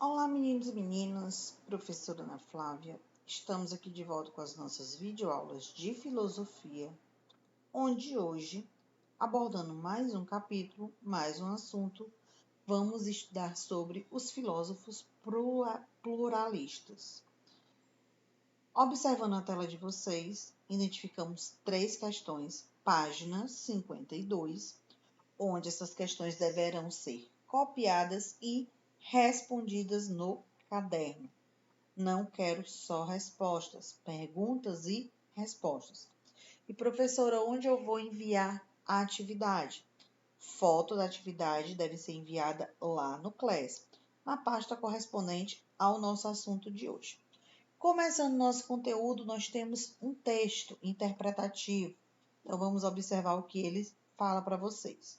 Olá, meninos e meninas, professora Ana Flávia. Estamos aqui de volta com as nossas videoaulas de filosofia, onde hoje, abordando mais um capítulo, mais um assunto, vamos estudar sobre os filósofos pluralistas. Observando a tela de vocês, identificamos 3 questões, página 52, onde essas questões deverão ser copiadas e respondidas no caderno. Não quero só respostas, perguntas e respostas. E professora, onde eu vou enviar a atividade? Foto da atividade deve ser enviada lá no Class, na pasta correspondente ao nosso assunto de hoje. Começando nosso conteúdo, nós temos um texto interpretativo. Então, vamos observar o que ele fala para vocês.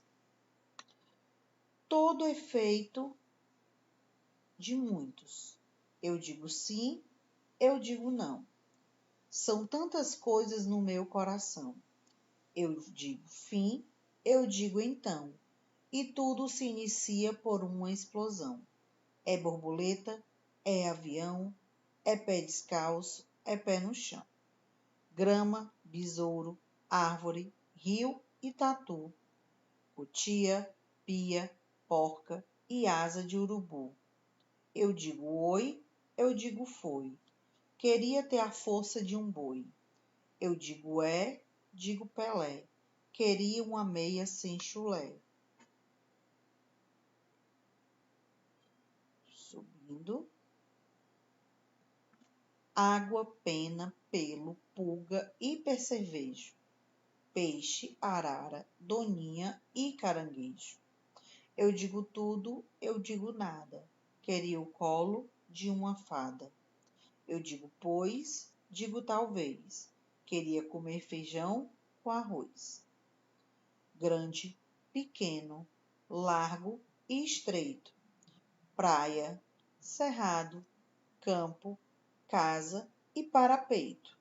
Todo é feito de muitos. Eu digo sim, eu digo não. São tantas coisas no meu coração. Eu digo fim, eu digo então. E tudo se inicia por uma explosão. É borboleta, é avião, é pé descalço, é pé no chão. Grama, besouro, árvore, rio e tatu. Cutia, pia, porca e asa de urubu. Eu digo oi, eu digo foi. Queria ter a força de um boi. Eu digo digo Pelé. Queria uma meia sem chulé. Subindo. Água, pena, pelo, pulga e percevejo. Peixe, arara, doninha e caranguejo. Eu digo tudo, eu digo nada. Queria o colo de uma fada. Eu digo pois, digo talvez. Queria comer feijão com arroz. Grande, pequeno, largo e estreito. Praia, cerrado, campo, casa e parapeito.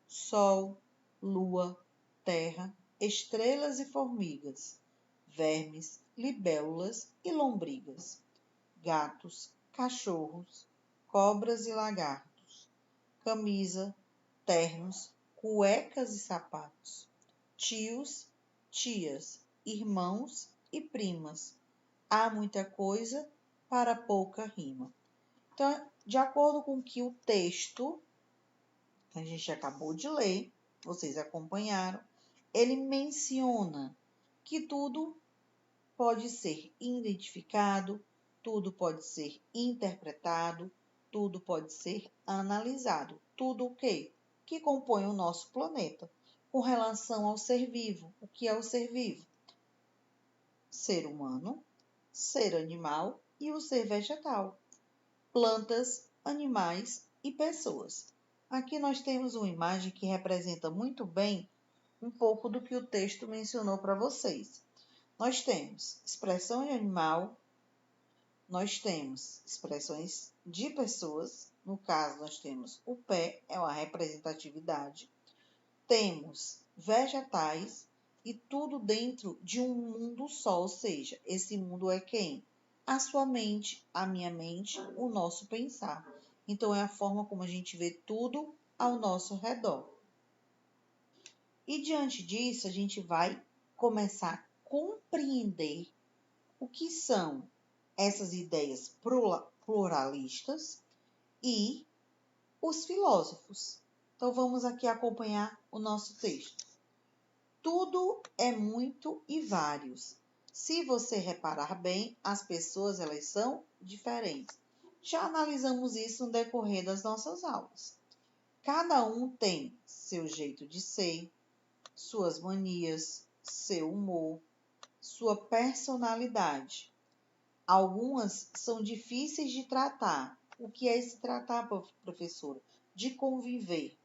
Sol, lua, terra, estrelas e formigas. Vermes, libélulas e lombrigas. Gatos, cachorros, cobras e lagartos. Camisa, ternos, cuecas e sapatos. Tios, tias, irmãos e primas. Há muita coisa para pouca rima. Então, de acordo com que o texto que a gente acabou de ler, vocês acompanharam, ele menciona que tudo pode ser identificado, tudo pode ser interpretado, tudo pode ser analisado. Tudo o quê? Que compõe o nosso planeta. Com relação ao ser vivo. O que é o ser vivo? Ser humano, ser animal e o ser vegetal. Plantas, animais e pessoas. Aqui nós temos uma imagem que representa muito bem um pouco do que o texto mencionou para vocês. Nós temos expressão de animal, nós temos expressões de pessoas, no caso nós temos o pé, é uma representatividade, temos vegetais e tudo dentro de um mundo só, ou seja, esse mundo é quem? A sua mente, a minha mente, o nosso pensar. Então é a forma como a gente vê tudo ao nosso redor. E diante disso, a gente vai começar a compreender o que são essas ideias pluralistas e os filósofos. Então, vamos aqui acompanhar o nosso texto. Tudo é muito e vários. Se você reparar bem, as pessoas elas são diferentes. Já analisamos isso no decorrer das nossas aulas. Cada um tem seu jeito de ser, suas manias, seu humor, sua personalidade. Algumas são difíceis de tratar. O que é se tratar, professora? De conviver.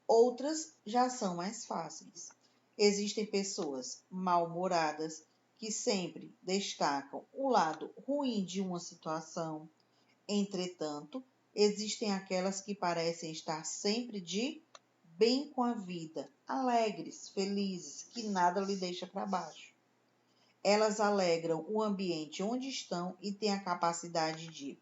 Outras já são mais fáceis. Existem pessoas mal-humoradas que sempre destacam o lado ruim de uma situação. Entretanto, existem aquelas que parecem estar sempre de bem com a vida, alegres, felizes, que nada lhe deixa para baixo. Elas alegram o ambiente onde estão e têm a capacidade de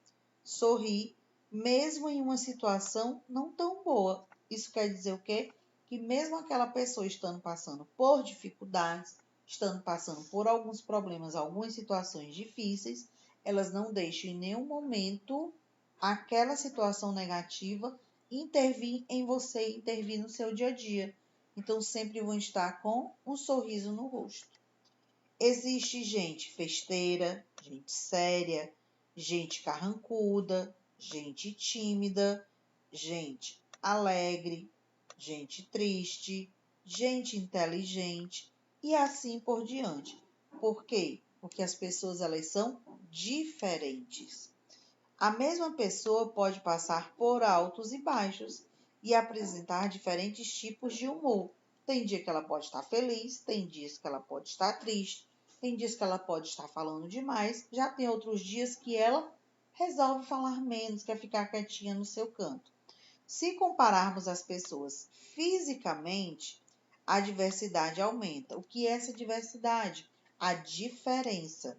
sorrir, mesmo em uma situação não tão boa. Isso quer dizer o quê? Que mesmo aquela pessoa estando passando por dificuldades, estando passando por alguns problemas, algumas situações difíceis, elas não deixam em nenhum momento aquela situação negativa intervir em você, intervir no seu dia a dia. Então, sempre vão estar com um sorriso no rosto. Existe gente festeira, gente séria, gente carrancuda, gente tímida, gente alegre, gente triste, gente inteligente e assim por diante. Por quê? Porque as pessoas elas são diferentes. A mesma pessoa pode passar por altos e baixos e apresentar diferentes tipos de humor. Tem dia que ela pode estar feliz, tem dias que ela pode estar triste, tem dias que ela pode estar falando demais, já tem outros dias que ela resolve falar menos, quer ficar quietinha no seu canto. Se compararmos as pessoas fisicamente, a diversidade aumenta. O que é essa diversidade? A diferença.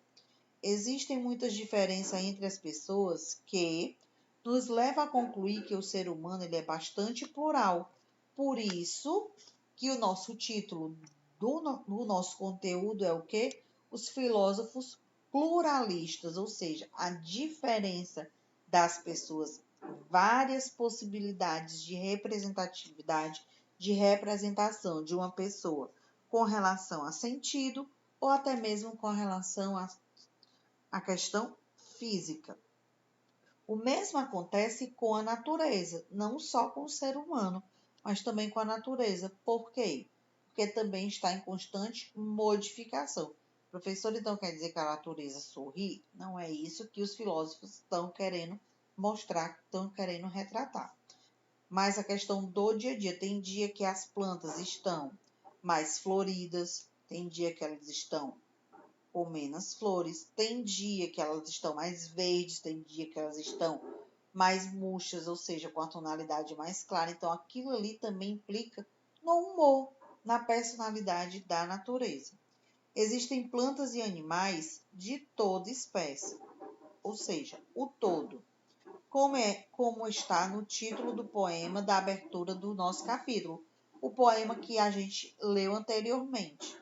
Existem muitas diferenças entre as pessoas que nos leva a concluir que o ser humano ele é bastante plural. Por isso que o nosso título do nosso conteúdo é o quê? Os filósofos pluralistas, ou seja, a diferença das pessoas, várias possibilidades de representatividade, de representação de uma pessoa com relação a sentido ou até mesmo com relação a questão física. O mesmo acontece com a natureza, não só com o ser humano, mas também com a natureza. Por quê? Porque também está em constante modificação. Professor, então quer dizer que a natureza sorri? Não é isso que os filósofos estão querendo mostrar, estão querendo retratar. Mas a questão do dia a dia, tem dia que as plantas estão mais floridas, tem dia que elas estão com menos flores, tem dia que elas estão mais verdes, tem dia que elas estão mais murchas, ou seja, com a tonalidade mais clara. Então, aquilo ali também implica no humor, na personalidade da natureza. Existem plantas e animais de toda espécie, ou seja, o todo, como está no título do poema da abertura do nosso capítulo, o poema que a gente leu anteriormente.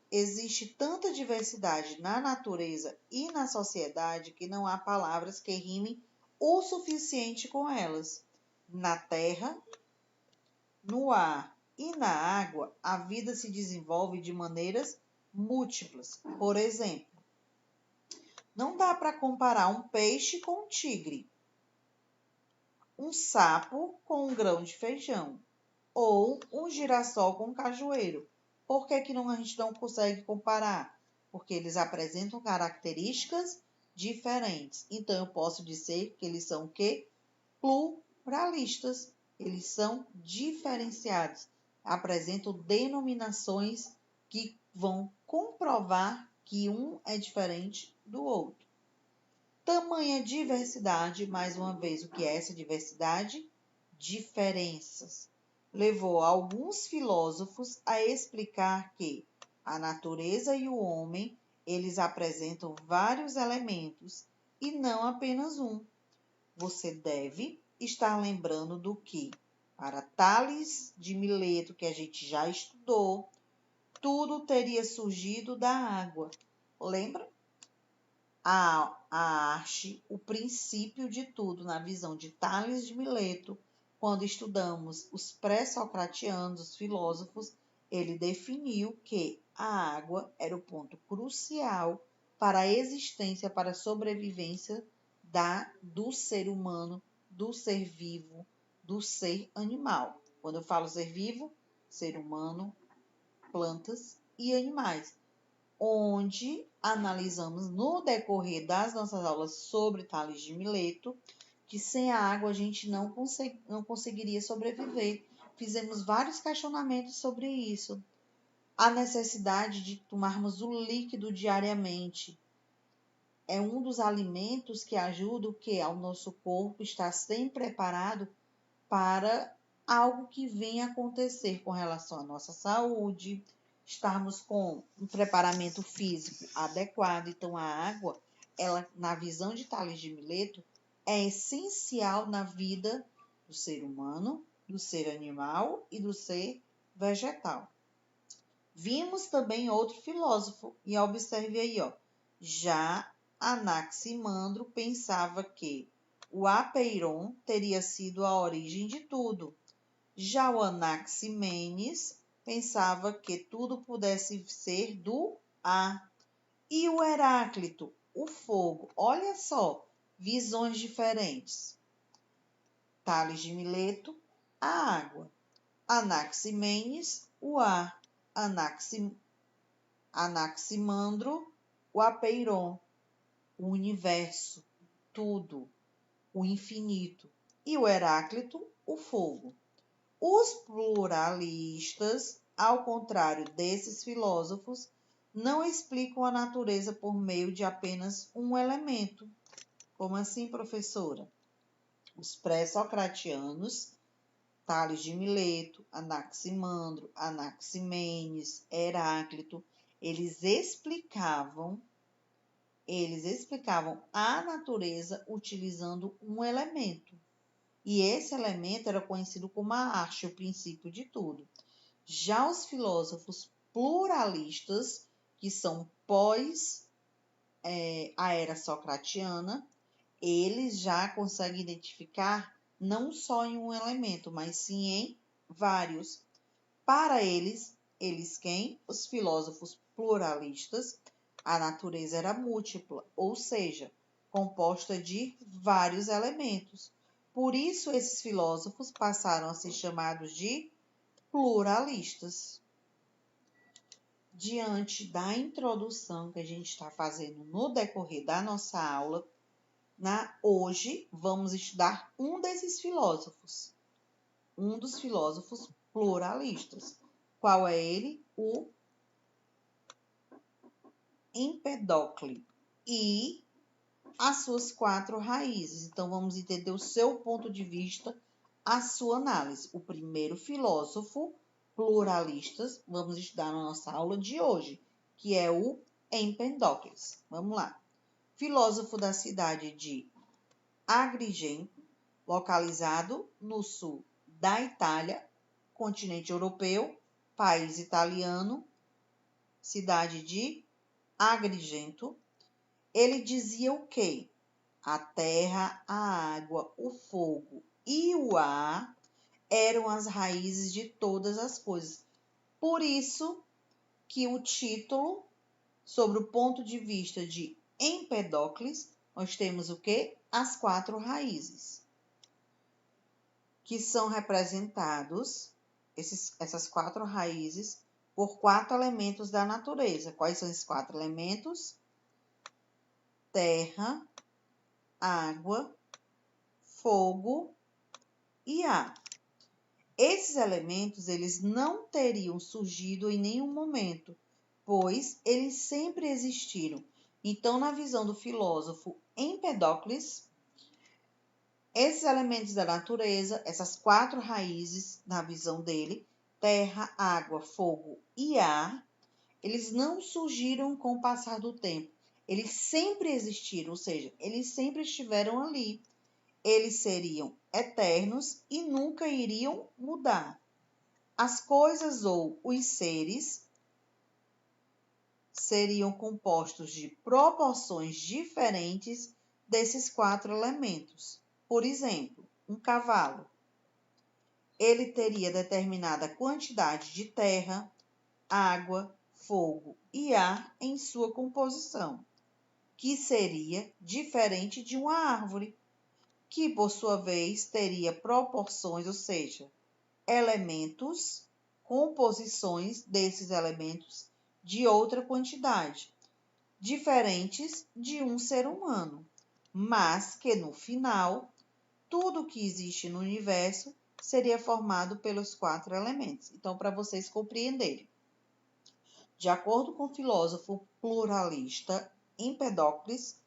Existe tanta diversidade na natureza e na sociedade que não há palavras que rimem o suficiente com elas. Na terra, no ar e na água, a vida se desenvolve de maneiras múltiplas. Por exemplo, não dá para comparar um peixe com um tigre, um sapo com um grão de feijão ou um girassol com um cajueiro. Por que a gente não consegue comparar? Porque eles apresentam características diferentes. Então, eu posso dizer que eles são o quê? Pluralistas. Eles são diferenciados. Apresentam denominações que vão comprovar que um é diferente do outro. Tamanha diversidade, mais uma vez, o que é essa diversidade? Diferenças. Levou alguns filósofos a explicar que a natureza e o homem, eles apresentam vários elementos e não apenas um. Você deve estar lembrando do que, para Tales de Mileto, que a gente já estudou, tudo teria surgido da água. Lembra? A arte, o princípio de tudo, na visão de Tales de Mileto, quando estudamos os pré-socratianos, os filósofos, ele definiu que a água era o ponto crucial para a existência, para a sobrevivência do ser humano, do ser vivo, do ser animal. Quando eu falo ser vivo, ser humano, plantas e animais, onde analisamos no decorrer das nossas aulas sobre Tales de Mileto que sem a água a gente não conseguiria sobreviver. Fizemos vários questionamentos sobre isso. A necessidade de tomarmos o líquido diariamente é um dos alimentos que ajuda o que ao nosso corpo estar sempre preparado para algo que venha acontecer com relação à nossa saúde, estarmos com um preparamento físico adequado. Então, a água, ela, na visão de Tales de Mileto, é essencial na vida do ser humano, do ser animal e do ser vegetal. Vimos também outro filósofo, e observe aí, ó, já Anaximandro pensava que o apeiron teria sido a origem de tudo. Já o Anaximenes pensava que tudo pudesse ser do ar. E o Heráclito, o fogo. Olha só, visões diferentes. Tales de Mileto, a água. Anaximenes, o ar. Anaximandro, o apeiron, o universo, tudo, o infinito. E o Heráclito, o fogo. Os pluralistas, ao contrário desses filósofos, não explicam a natureza por meio de apenas um elemento. Como assim, professora? Os pré-socratianos, Tales de Mileto, Anaximandro, Anaximenes, Heráclito, eles explicavam a natureza utilizando um elemento. E esse elemento era conhecido como a arte, o princípio de tudo. Já os filósofos pluralistas, que são pós a era socratiana, eles já conseguem identificar não só em um elemento, mas sim em vários. Para eles quem? Os filósofos pluralistas, a natureza era múltipla, ou seja, composta de vários elementos. Por isso, esses filósofos passaram a ser chamados de pluralistas. Diante da introdução que a gente está fazendo no decorrer da nossa aula, hoje vamos estudar um desses filósofos, um dos filósofos pluralistas. Qual é ele? O Empédocle. E as suas 4 raízes. Então, vamos entender o seu ponto de vista, a sua análise. O primeiro filósofo pluralistas, vamos estudar na nossa aula de hoje, que é o Empédocles. Vamos lá. Filósofo da cidade de Agrigento, localizado no sul da Itália, continente europeu, país italiano, cidade de Agrigento. Ele dizia o quê? A terra, a água, o fogo e o ar eram as raízes de todas as coisas. Por isso que o título, sobre o ponto de vista de Empédocles, nós temos o quê? As 4 raízes, que são representados, essas 4 raízes, por 4 elementos da natureza. Quais são esses 4 elementos? Terra, água, fogo e ar. Esses elementos, eles não teriam surgido em nenhum momento, pois eles sempre existiram. Então, na visão do filósofo Empédocles, esses elementos da natureza, essas 4 raízes, na visão dele, terra, água, fogo e ar, eles não surgiram com o passar do tempo. Eles sempre existiram, ou seja, eles sempre estiveram ali. Eles seriam eternos e nunca iriam mudar. As coisas ou os seres seriam compostos de proporções diferentes desses 4 elementos. Por exemplo, um cavalo. Ele teria determinada quantidade de terra, água, fogo e ar em sua composição, que seria diferente de uma árvore, que por sua vez teria proporções, ou seja, elementos, composições desses elementos de outra quantidade, diferentes de um ser humano, mas que no final, tudo que existe no universo seria formado pelos 4 elementos. Então, para vocês compreenderem, de acordo com o filósofo pluralista Empédocles,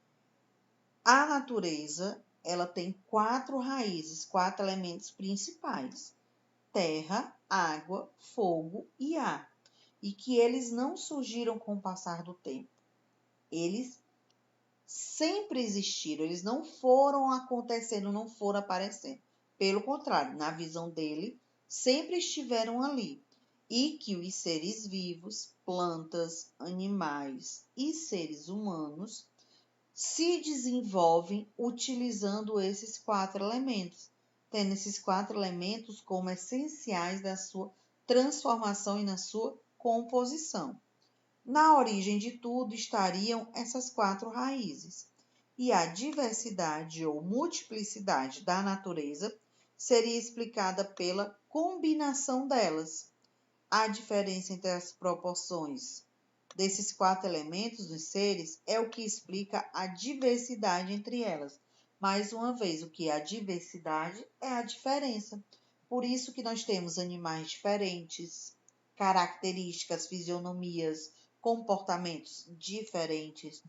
a natureza ela tem 4 raízes, 4 elementos principais: terra, água, fogo e ar, e que eles não surgiram com o passar do tempo. Eles sempre existiram, eles não foram acontecendo, não foram aparecendo. Pelo contrário, na visão dele, sempre estiveram ali. E que os seres vivos, plantas, animais e seres humanos se desenvolvem utilizando esses 4 elementos, tendo esses 4 elementos como essenciais da sua transformação e na sua composição. Na origem de tudo estariam essas 4 raízes, e a diversidade ou multiplicidade da natureza seria explicada pela combinação delas. A diferença entre as proporções desses 4 elementos dos seres é o que explica a diversidade entre elas. Mais uma vez, o que é a diversidade é a diferença. Por isso que nós temos animais diferentes, características, fisionomias, comportamentos diferentes.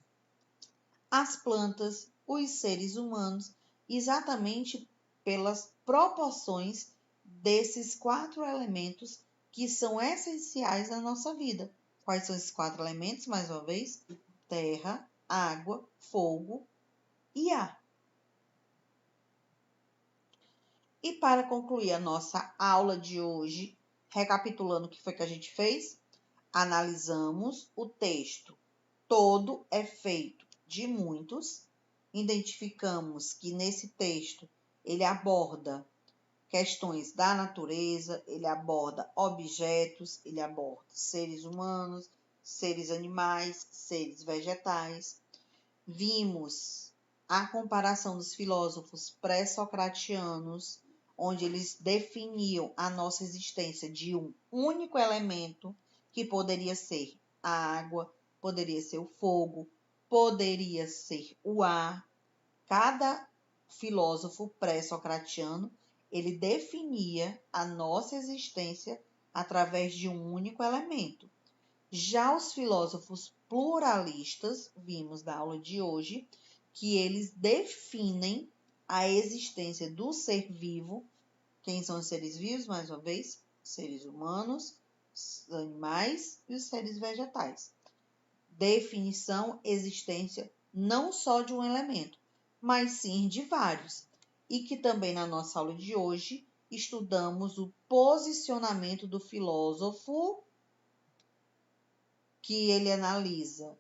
As plantas, os seres humanos, exatamente pelas proporções desses 4 elementos que são essenciais na nossa vida. Quais são esses 4 elementos, mais uma vez? Terra, água, fogo e ar. E para concluir a nossa aula de hoje, recapitulando o que foi que a gente fez, analisamos o texto. Todo é feito de muitos. Identificamos que nesse texto ele aborda questões da natureza, ele aborda objetos, ele aborda seres humanos, seres animais, seres vegetais. Vimos a comparação dos filósofos pré-socratianos, onde eles definiam a nossa existência de um único elemento, que poderia ser a água, poderia ser o fogo, poderia ser o ar. Cada filósofo pré-socratiano ele definia a nossa existência através de um único elemento. Já os filósofos pluralistas, vimos na aula de hoje, que eles definem a existência do ser vivo. Quem são os seres vivos, mais uma vez? Seres humanos, animais e os seres vegetais. Definição, existência não só de um elemento, mas sim de vários. E que também na nossa aula de hoje estudamos o posicionamento do filósofo, que ele analisa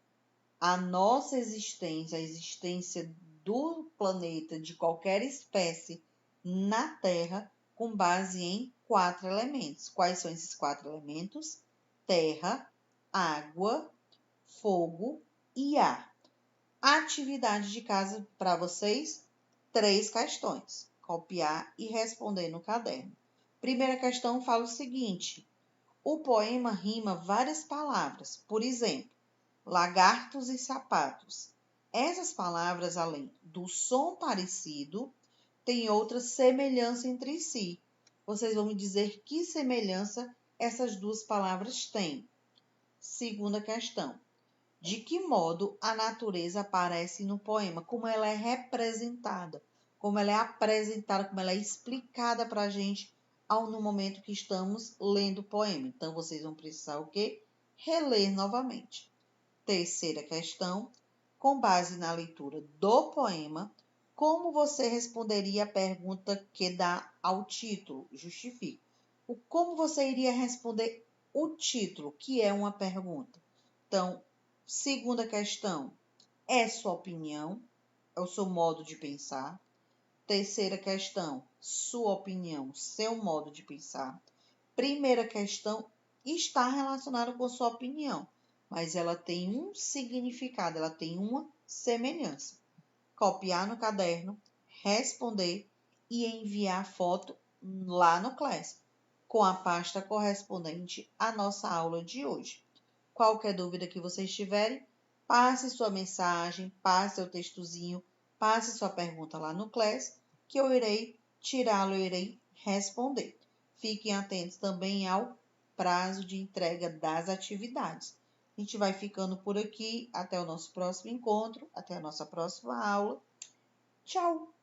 a nossa existência, a existência do planeta, de qualquer espécie na Terra, com base em 4 elementos. Quais são esses 4 elementos? Terra, água, fogo e ar. Atividade de casa para vocês, 3 questões. Copiar e responder no caderno. Primeira questão fala o seguinte: o poema rima várias palavras, por exemplo, lagartos e sapatos. Essas palavras, além do som parecido, têm outra semelhança entre si. Vocês vão me dizer que semelhança essas 2 palavras têm. Segunda questão: de que modo a natureza aparece no poema? Como ela é representada? Como ela é apresentada? Como ela é explicada para a gente no momento que estamos lendo o poema? Então, vocês vão precisar o quê? Reler novamente. Terceira questão: com base na leitura do poema, como você responderia a pergunta que dá ao título? Justifique. Como você iria responder o título, que é uma pergunta? Então, segunda questão, é sua opinião, é o seu modo de pensar. Terceira questão, sua opinião, seu modo de pensar. Primeira questão está relacionada com sua opinião, mas ela tem um significado, ela tem uma semelhança. Copiar no caderno, responder e enviar a foto lá no Class, com a pasta correspondente à nossa aula de hoje. Qualquer dúvida que vocês tiverem, passe sua mensagem, passe seu textozinho, passe sua pergunta lá no Class, que eu irei tirá-lo, eu irei responder. Fiquem atentos também ao prazo de entrega das atividades. A gente vai ficando por aqui. Até o nosso próximo encontro, até a nossa próxima aula. Tchau!